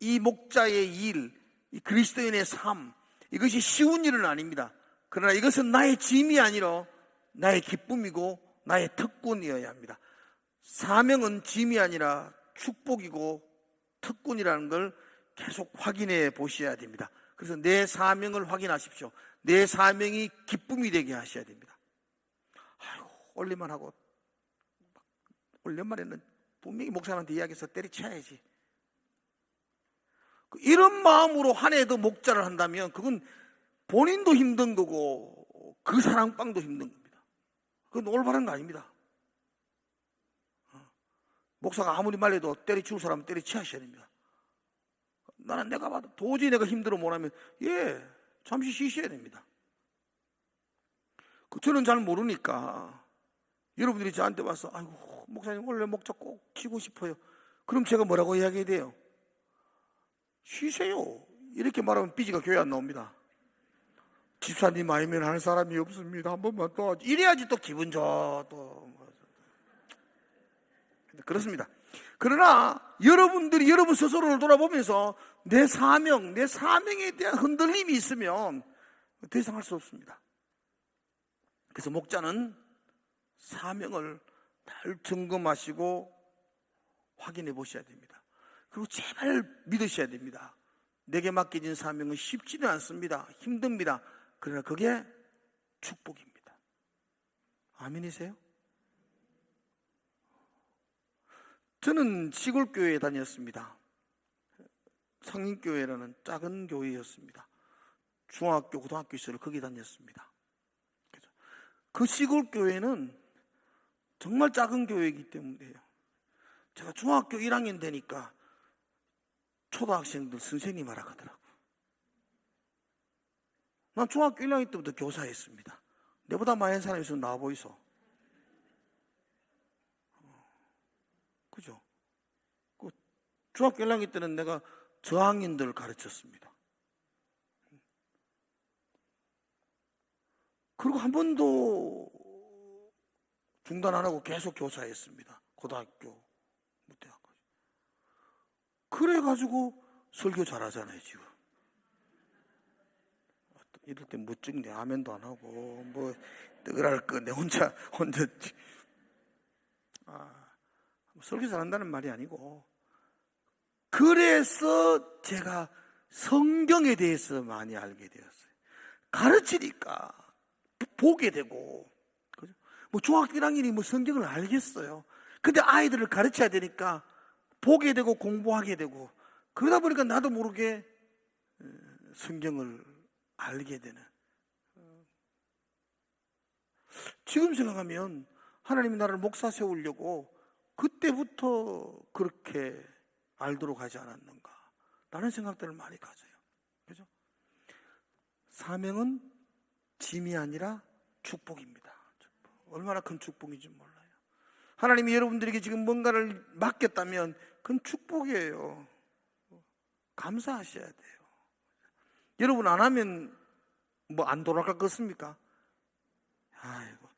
이 목자의 일, 이 그리스도인의 삶, 이것이 쉬운 일은 아닙니다. 그러나 이것은 나의 짐이 아니라 나의 기쁨이고 나의 특권이어야 합니다. 사명은 짐이 아니라 축복이고 특권이라는 걸 계속 확인해 보셔야 됩니다. 그래서 내 사명을 확인하십시오. 내 사명이 기쁨이 되게 하셔야 됩니다. 아이고, 올리만 하고 오랜만에는 분명히 목사님한테 이야기해서 때려쳐야지. 이런 마음으로 한 해도 목자를 한다면 그건 본인도 힘든 거고 그 사랑방도 힘든 겁니다. 그건 올바른 거 아닙니다. 목사가 아무리 말해도 때려치울 사람은 때려치셔야 됩니다. 나는 내가 봐도 도저히 내가 힘들어 못하면 잠시 쉬셔야 됩니다. 저는 잘 모르니까 여러분들이 저한테 와서 아이고 목사님 원래 목자 꼭 치고 싶어요. 그럼 제가 뭐라고 이야기해야 돼요? 쉬세요. 이렇게 말하면 삐지가 교회 안 나옵니다. 집사님 아니면 하는 사람이 없습니다. 한 번만 더 이래야지 또 기분 좋아. 또 그렇습니다. 그러나 여러분들이 여러분 스스로를 돌아보면서 내 사명, 내 사명에 대한 흔들림이 있으면 더 이상 할 수 없습니다. 그래서 목자는 사명을 잘 점검하시고 확인해 보셔야 됩니다. 그리고 제발 믿으셔야 됩니다. 내게 맡겨진 사명은 쉽지는 않습니다. 힘듭니다. 그러나 그게 축복입니다. 아멘이세요? 저는 시골교회에 다녔습니다. 성인교회라는 작은 교회였습니다. 중학교, 고등학교 시절을 거기 다녔습니다. 그 시골교회는 정말 작은 교회이기 때문에요. 제가 중학교 1학년 되니까 초등학생들 선생님 하라 하더라고요. 난 중학교 1학년 때부터 교사했습니다. 내보다 많은 사람이 있으면 나와 보이소. 그죠? 중학교 1학년 때는 내가 저학년들을 가르쳤습니다. 그리고 한 번도 중단 안 하고 계속 교사했습니다. 고등학교, 대학교. 그래가지고 설교 잘하잖아요, 지금. 이럴 때 무증대 아멘도 안 하고, 뜨거랄 거, 내 혼자, 설교 잘한다는 말이 아니고, 그래서 제가 성경에 대해서 많이 알게 되었어요. 가르치니까 보게 되고, 그죠? 중학교 1학년이 성경을 알겠어요. 근데 아이들을 가르쳐야 되니까 보게 되고 공부하게 되고, 그러다 보니까 나도 모르게 성경을 알게 되는. 지금 생각하면 하나님이 나를 목사 세우려고 그때부터 그렇게 알도록 하지 않았는가 라는 생각들을 많이 가져요. 그죠? 사명은 짐이 아니라 축복입니다. 얼마나 큰 축복인지 몰라요. 하나님이 여러분들에게 지금 뭔가를 맡겼다면 그건 축복이에요. 감사하셔야 돼요. 여러분 안 하면 안 돌아갈 것입니까? 아이고.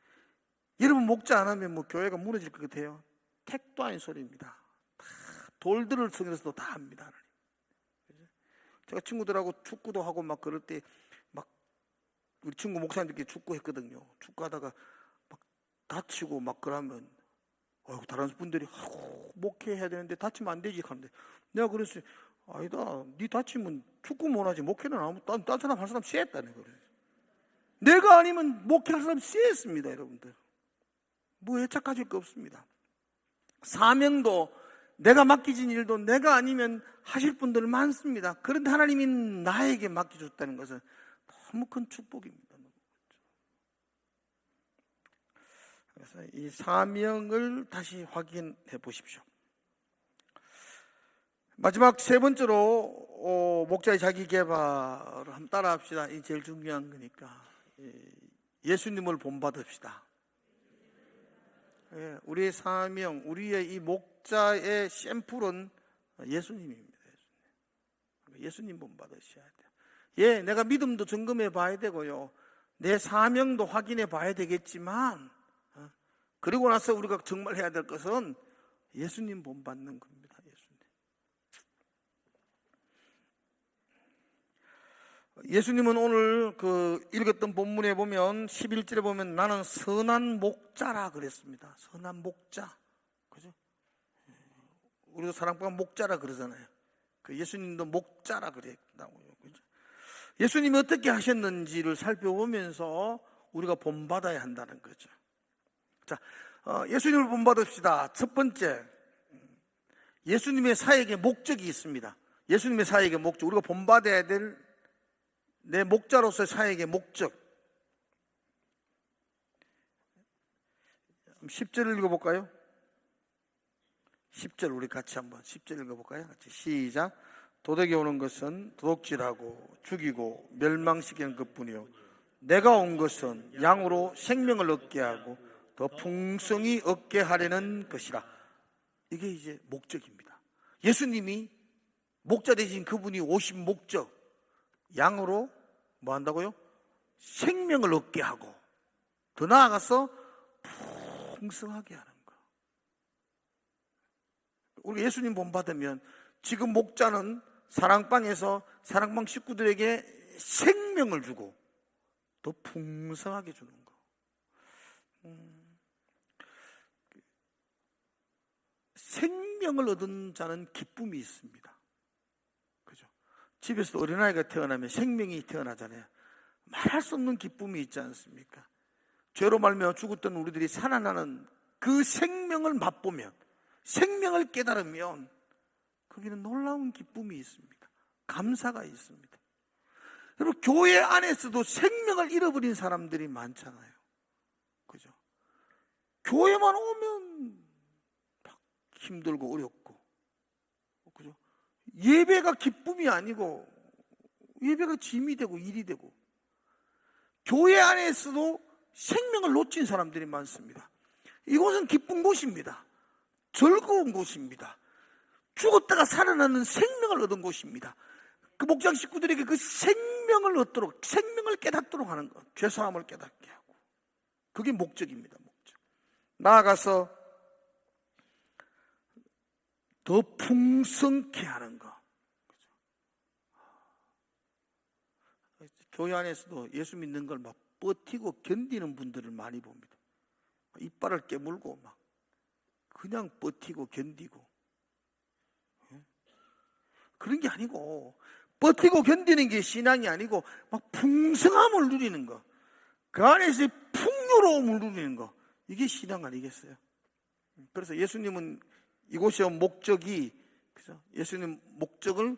여러분 목자 안 하면 교회가 무너질 것 같아요. 택도 아닌 소리입니다. 돌들을 성에서도 다 합니다. 제가 친구들하고 축구도 하고 그럴 때 우리 친구 목사님들끼리 축구했거든요. 축구하다가 다치고 그러면 다른 분들이 목회해야 되는데 다치면 안 되지 하는데 내가 그랬어요. 아니다. 네 다치면 축구 못하지 목회는 아무 딴 사람 할 사람 쎄했다네. 그래. 내가 아니면 목회할 사람 쎄했습니다. 여러분들. 애착하실 거 없습니다. 사명도 내가 맡기진 일도 내가 아니면 하실 분들 많습니다. 그런데 하나님이 나에게 맡겨줬다는 것은 너무 큰 축복입니다. 그래서 이 사명을 다시 확인해 보십시오. 마지막 세 번째로 목자의 자기 개발을 한번 따라 합시다. 이 제일 중요한 거니까. 예수님을 본받읍시다. 예, 우리의 사명, 우리의 이 목자의 샘플은 예수님입니다. 예수님 본 받으셔야 돼요. 예, 내가 믿음도 점검해 봐야 되고요. 내 사명도 확인해 봐야 되겠지만, 그리고 나서 우리가 정말 해야 될 것은 예수님 본 받는 겁니다. 예수님은 오늘 읽었던 본문에 보면 11절에 보면 나는 선한 목자라 그랬습니다. 선한 목자. 그죠? 우리도 사랑방 목자라 그러잖아요. 예수님도 목자라 그랬다고요. 그죠? 예수님이 어떻게 하셨는지를 살펴보면서 우리가 본받아야 한다는 거죠. 자, 예수님을 본받읍시다. 첫 번째, 예수님의 사역의 목적이 있습니다. 예수님의 사역의 목적, 우리가 본받아야 될 내 목자로서의 사역의 목적. 10절을 읽어볼까요? 10절 우리 같이 한번 10절 읽어볼까요? 같이 시작. 도덕에 오는 것은 도둑질하고 죽이고 멸망시키는 것뿐이요 내가 온 것은 양으로 생명을 얻게 하고 더 풍성히 얻게 하려는 것이라. 이게 이제 목적입니다. 예수님이 목자 되신 그분이 오신 목적, 양으로 뭐 한다고요? 생명을 얻게 하고 더 나아가서 풍성하게 하는 거. 우리 예수님 본받으면 지금 목자는 사랑방에서 사랑방 식구들에게 생명을 주고 더 풍성하게 주는 거. 생명을 얻은 자는 기쁨이 있습니다. 그죠? 집에서 어린아이가 태어나면 생명이 태어나잖아요. 말할 수 없는 기쁨이 있지 않습니까? 죄로 말미암아 죽었던 우리들이 살아나는 그 생명을 맛보면, 생명을 깨달으면 거기는 놀라운 기쁨이 있습니다. 감사가 있습니다. 여러분, 교회 안에서도 생명을 잃어버린 사람들이 많잖아요. 그죠? 교회만 오면 막 힘들고 어렵고, 그죠? 예배가 기쁨이 아니고 예배가 짐이 되고 일이 되고, 교회 안에서도 생명을 놓친 사람들이 많습니다. 이곳은 기쁜 곳입니다. 즐거운 곳입니다. 죽었다가 살아나는 생명을 얻은 곳입니다. 그 목장 식구들에게 그 생명을 얻도록, 생명을 깨닫도록 하는 것, 죄사함을 깨닫게 하고, 그게 목적입니다. 목적. 나아가서 더 풍성케 하는 것. 교회 안에서도 예수 믿는 걸 막 버티고 견디는 분들을 많이 봅니다. 이빨을 깨물고 막 그냥 버티고 견디고, 그런 게 아니고, 버티고 견디는 게 신앙이 아니고 막 풍성함을 누리는 거, 그 안에서의 풍요로움을 누리는 거, 이게 신앙 아니겠어요? 그래서 예수님은 이곳의 목적이, 그죠? 예수님 목적을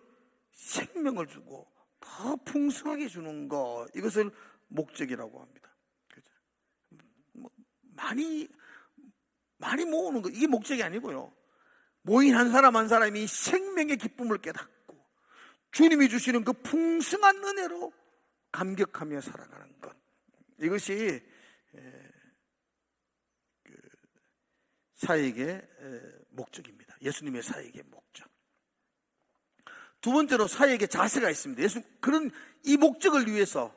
생명을 주고 더 풍성하게 주는 거, 이것을 목적이라고 합니다. 그죠? 많이 모으는 거, 이게 목적이 아니고요. 모인 한 사람 한 사람이 생명의 기쁨을 깨닫고 주님이 주시는 그 풍성한 은혜로 감격하며 살아가는 것, 이것이 사역의 목적입니다. 예수님의 사역의 목적. 두 번째로 사역의 자세가 있습니다. 그런 이 목적을 위해서,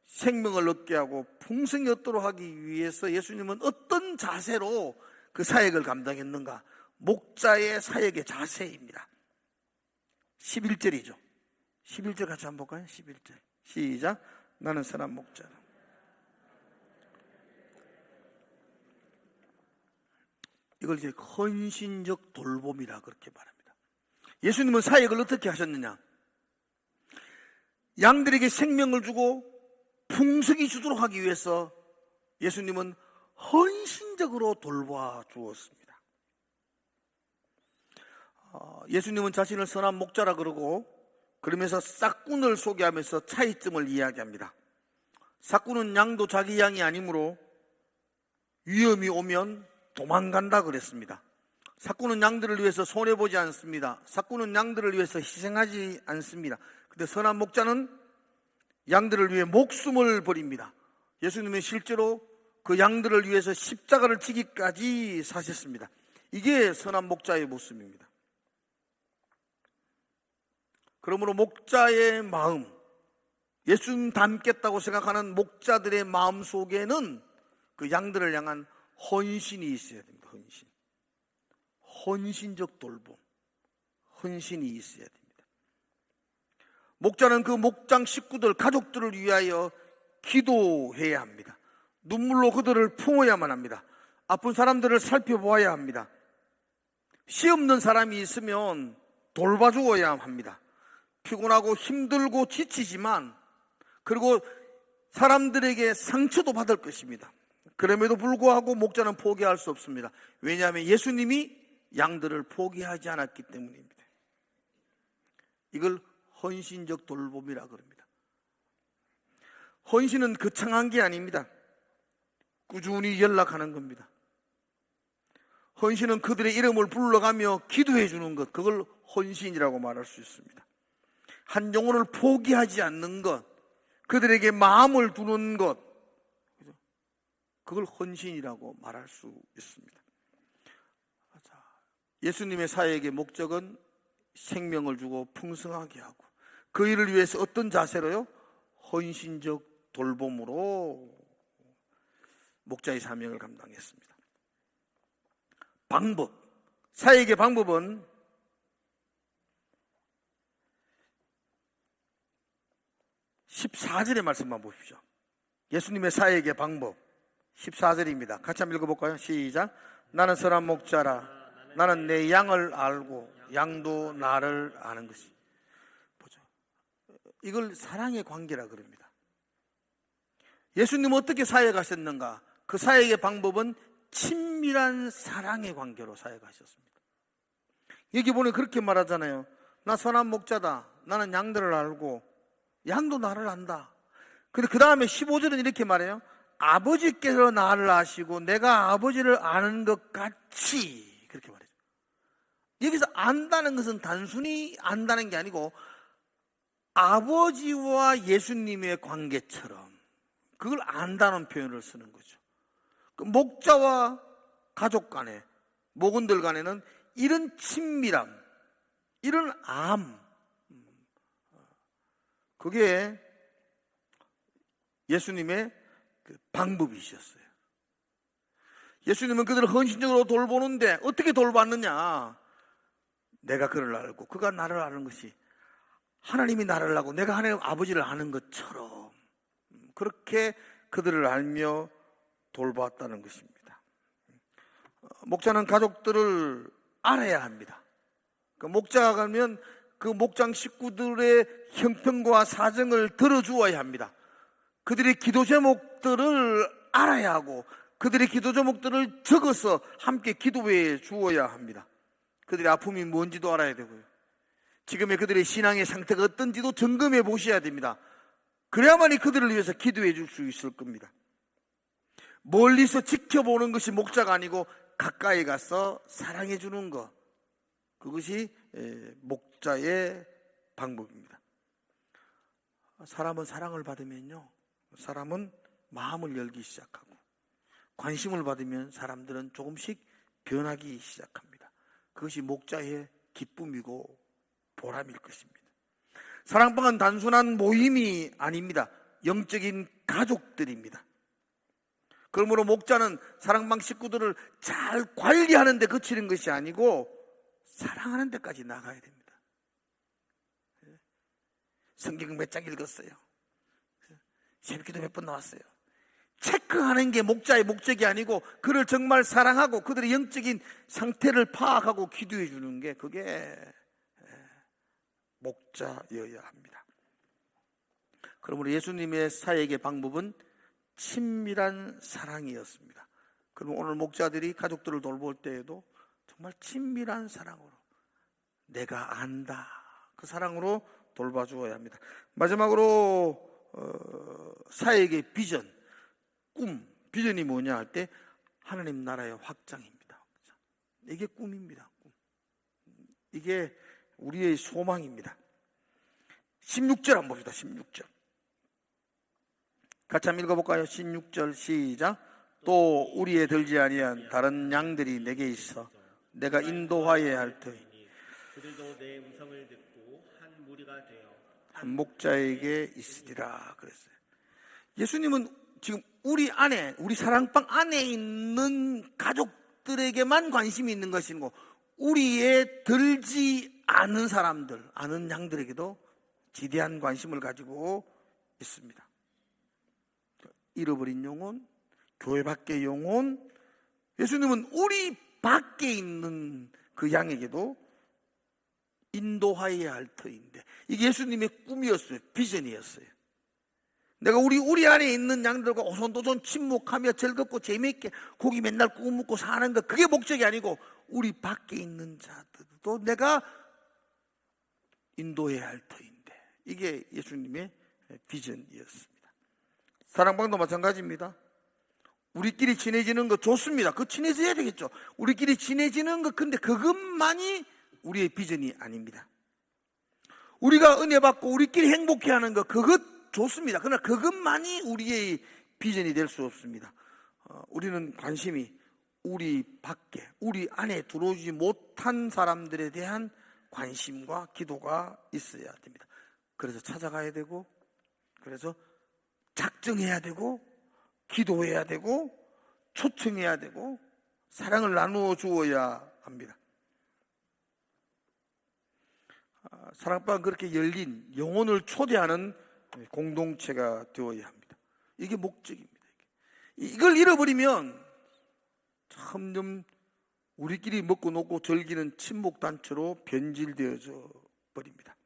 생명을 얻게 하고 풍성히 얻도록 하기 위해서 예수님은 어떤 자세로 그 사역을 감당했는가? 목자의 사역의 자세입니다. 11절이죠. 11절 같이 한번 볼까요? 11절 시작. 나는 선한 목자라. 이걸 이제 헌신적 돌봄이라 그렇게 말합니다. 예수님은 사역을 어떻게 하셨느냐? 양들에게 생명을 주고 풍성히 주도록 하기 위해서 예수님은 헌신적으로 돌봐 주었습니다. 예수님은 자신을 선한 목자라 그러면서 싹꾼을 소개하면서 차이점을 이야기합니다. 싹꾼은 양도 자기 양이 아니므로 위험이 오면 도망간다 그랬습니다. 삭꾼은 양들을 위해서 손해보지 않습니다. 삭꾼은 양들을 위해서 희생하지 않습니다. 근데 선한 목자는 양들을 위해 목숨을 버립니다. 예수님은 실제로 그 양들을 위해서 십자가를 지기까지 사셨습니다. 이게 선한 목자의 모습입니다. 그러므로 목자의 마음, 예수님 닮겠다고 생각하는 목자들의 마음 속에는 그 양들을 향한 헌신이 있어야 됩니다. 헌신적 돌봄, 헌신이 있어야 됩니다. 목자는 그 목장 식구들, 가족들을 위하여 기도해야 합니다. 눈물로 그들을 품어야만 합니다. 아픈 사람들을 살펴보아야 합니다. 씨 없는 사람이 있으면 돌봐주어야 합니다. 피곤하고 힘들고 지치지만, 그리고 사람들에게 상처도 받을 것입니다. 그럼에도 불구하고 목자는 포기할 수 없습니다. 왜냐하면 예수님이 양들을 포기하지 않았기 때문입니다. 이걸 헌신적 돌봄이라 그럽니다. 헌신은 거창한 게 아닙니다. 꾸준히 연락하는 겁니다. 헌신은 그들의 이름을 불러가며 기도해 주는 것, 그걸 헌신이라고 말할 수 있습니다. 한 영혼을 포기하지 않는 것, 그들에게 마음을 두는 것, 그걸 헌신이라고 말할 수 있습니다. 예수님의 사역의 목적은 생명을 주고 풍성하게 하고, 그 일을 위해서 어떤 자세로요? 헌신적 돌봄으로 목자의 사명을 감당했습니다. 방법, 사역의 방법은 14절의 말씀만 보십시오. 예수님의 사역의 방법 14절입니다. 같이 한번 읽어볼까요? 시작. 나는 선한 목자라. 나는 내 양을 알고 양도 나를 아는 것이. 보죠. 이걸 사랑의 관계라 그럽니다. 예수님은 어떻게 사역하셨는가? 그 사역의 방법은 친밀한 사랑의 관계로 사역하셨습니다. 여기 보니 그렇게 말하잖아요. 나 선한 목자다. 나는 양들을 알고 양도 나를 안다. 근데 그 다음에 15절은 이렇게 말해요. 아버지께서 나를 아시고 내가 아버지를 아는 것 같이, 그렇게 말해요. 여기서 안다는 것은 단순히 안다는 게 아니고 아버지와 예수님의 관계처럼 그걸 안다는 표현을 쓰는 거죠. 그 목자와 가족 간에, 목원들 간에는 이런 친밀함, 이런 암, 그게 예수님의 그 방법이셨어요. 예수님은 그들을 헌신적으로 돌보는데 어떻게 돌봤느냐? 내가 그를 알고 그가 나를 아는 것이, 하나님이 나를 알고 내가 하나님 아버지를 아는 것처럼 그렇게 그들을 알며 돌보았다는 것입니다. 목자는 가족들을 알아야 합니다. 그 목자가 가면 그 목장 식구들의 형편과 사정을 들어주어야 합니다. 그들의 기도 제목들을 알아야 하고 그들의 기도 제목들을 적어서 함께 기도해 주어야 합니다. 그들의 아픔이 뭔지도 알아야 되고요. 지금의 그들의 신앙의 상태가 어떤지도 점검해 보셔야 됩니다. 그래야만이 그들을 위해서 기도해 줄 수 있을 겁니다. 멀리서 지켜보는 것이 목자가 아니고 가까이 가서 사랑해 주는 것, 그것이 목자의 방법입니다. 사람은 사랑을 받으면요, 사람은 마음을 열기 시작하고 관심을 받으면 사람들은 조금씩 변하기 시작합니다. 그것이 목자의 기쁨이고 보람일 것입니다. 사랑방은 단순한 모임이 아닙니다. 영적인 가족들입니다. 그러므로 목자는 사랑방 식구들을 잘 관리하는 데 그치는 것이 아니고 사랑하는 데까지 나가야 됩니다. 성경 몇 장 읽었어요? 새벽기도 몇 번 나왔어요? 체크하는 게 목자의 목적이 아니고 그를 정말 사랑하고 그들의 영적인 상태를 파악하고 기도해 주는 게, 그게 목자여야 합니다. 그러므로 예수님의 사역의 방법은 친밀한 사랑이었습니다. 그럼 오늘 목자들이 가족들을 돌볼 때에도 정말 친밀한 사랑으로, 내가 안다, 그 사랑으로 돌봐주어야 합니다. 마지막으로 사역의 비전, 비전이 뭐냐 할 때 하나님 나라의 확장입니다. 이게 꿈입니다. 꿈. 이게 우리의 소망입니다. 16절 한번 봅시다. 16절 같이 한번 읽어볼까요? 16절 시작. 또 우리에 들지 아니한 다른 양들이 내게 있어 내가 인도하여야 할 터이니
그들도 내 음성을 듣고 한 무리가 되어
한 목자에게 있으리라 그랬어요. 예수님은 지금 우리 안에, 우리 사랑방 안에 있는 가족들에게만 관심이 있는 것이고 우리에 들지 않은 사람들, 아는 양들에게도 지대한 관심을 가지고 있습니다. 잃어버린 영혼, 교회 밖의 영혼, 예수님은 우리 밖에 있는 그 양에게도 인도하여야 할 터인데 이게 예수님의 꿈이었어요. 비전이었어요. 내가 우리 안에 있는 양들과 오손도손 친목하며 즐겁고 재미있게 고기 맨날 구워 먹고 사는 것, 그게 목적이 아니고 우리 밖에 있는 자들도 내가 인도해야 할 터인데 이게 예수님의 비전이었습니다. 사랑방도 마찬가지입니다. 우리끼리 친해지는 거 좋습니다. 그 친해져야 되겠죠. 우리끼리 친해지는 거, 근데 그것만이 우리의 비전이 아닙니다. 우리가 은혜 받고 우리끼리 행복해하는 거, 그것 좋습니다. 그러나 그것만이 우리의 비전이 될 수 없습니다. 우리는 관심이 우리 밖에, 우리 안에 들어오지 못한 사람들에 대한 관심과 기도가 있어야 됩니다. 그래서 찾아가야 되고, 그래서 작정해야 되고, 기도해야 되고, 초청해야 되고, 사랑을 나누어 주어야 합니다. 사랑방은 그렇게 열린 영혼을 초대하는 공동체가 되어야 합니다. 이게 목적입니다. 이걸 잃어버리면 점점 우리끼리 먹고 놀고 즐기는 친목단체로 변질되어져 버립니다.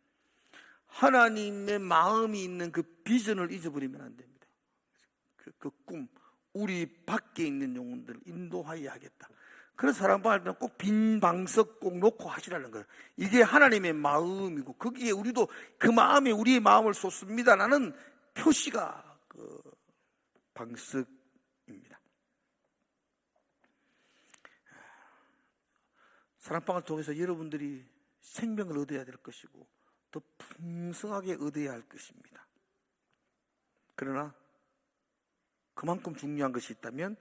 하나님의 마음이 있는 그 비전을 잊어버리면 안 됩니다. 그 꿈, 우리 밖에 있는 영혼들을 인도하여야 하겠다. 그래서 사랑방 할 때는 꼭 빈 방석 꼭 놓고 하시라는 거예요. 이게 하나님의 마음이고 거기에 우리도 그 마음에 우리의 마음을 쏟습니다라는 표시가 그 방석입니다. 사랑방을 통해서 여러분들이 생명을 얻어야 될 것이고 더 풍성하게 얻어야 할 것입니다. 그러나 그만큼 중요한 것이 있다면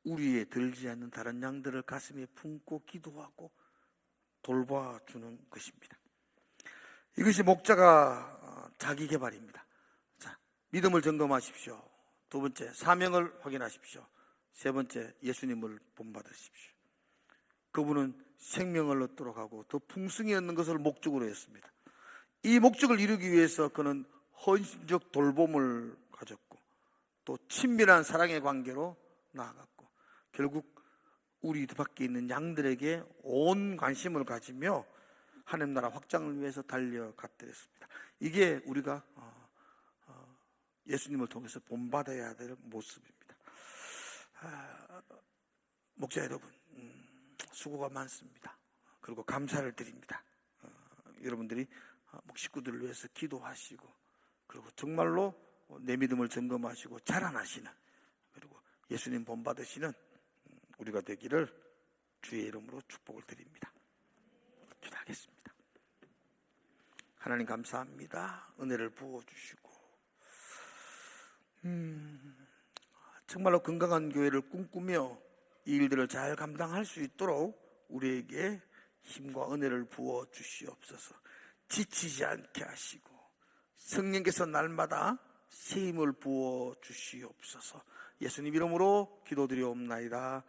우리에 들지 않는 다른 양들을 가슴에 품고 기도하고 돌봐주는 것입니다. 이것이 목자가 자기 개발입니다. 자, 믿음을 점검하십시오. 두 번째, 사명을 확인하십시오. 세 번째, 예수님을 본받으십시오. 그분은 생명을 얻도록 하고 더 풍성히 얻는 것을 목적으로 했습니다. 이 목적을 이루기 위해서 그는 헌신적 돌봄을 가졌고 또 친밀한 사랑의 관계로 나아갔고 결국 우리 밖에 있는 양들에게 온 관심을 가지며 하나님 나라 확장을 위해서 달려갔더랬습니다. 이게 우리가 예수님을 통해서 본받아야 될 모습입니다. 목자 여러분, 수고가 많습니다. 그리고 감사를 드립니다. 여러분들이 식구들을 위해서 기도하시고 그리고 정말로 내 믿음을 점검하시고 자라나시는 그리고 예수님 본받으시는 우리가 되기를 주의 이름으로 축복을 드립니다. 기도하겠습니다. 하나님 감사합니다. 은혜를 부어주시고 정말로 건강한 교회를 꿈꾸며 이 일들을 잘 감당할 수 있도록 우리에게 힘과 은혜를 부어주시옵소서. 지치지 않게 하시고 성령께서 날마다 새 힘을 부어주시옵소서. 예수님 이름으로 기도드리옵나이다.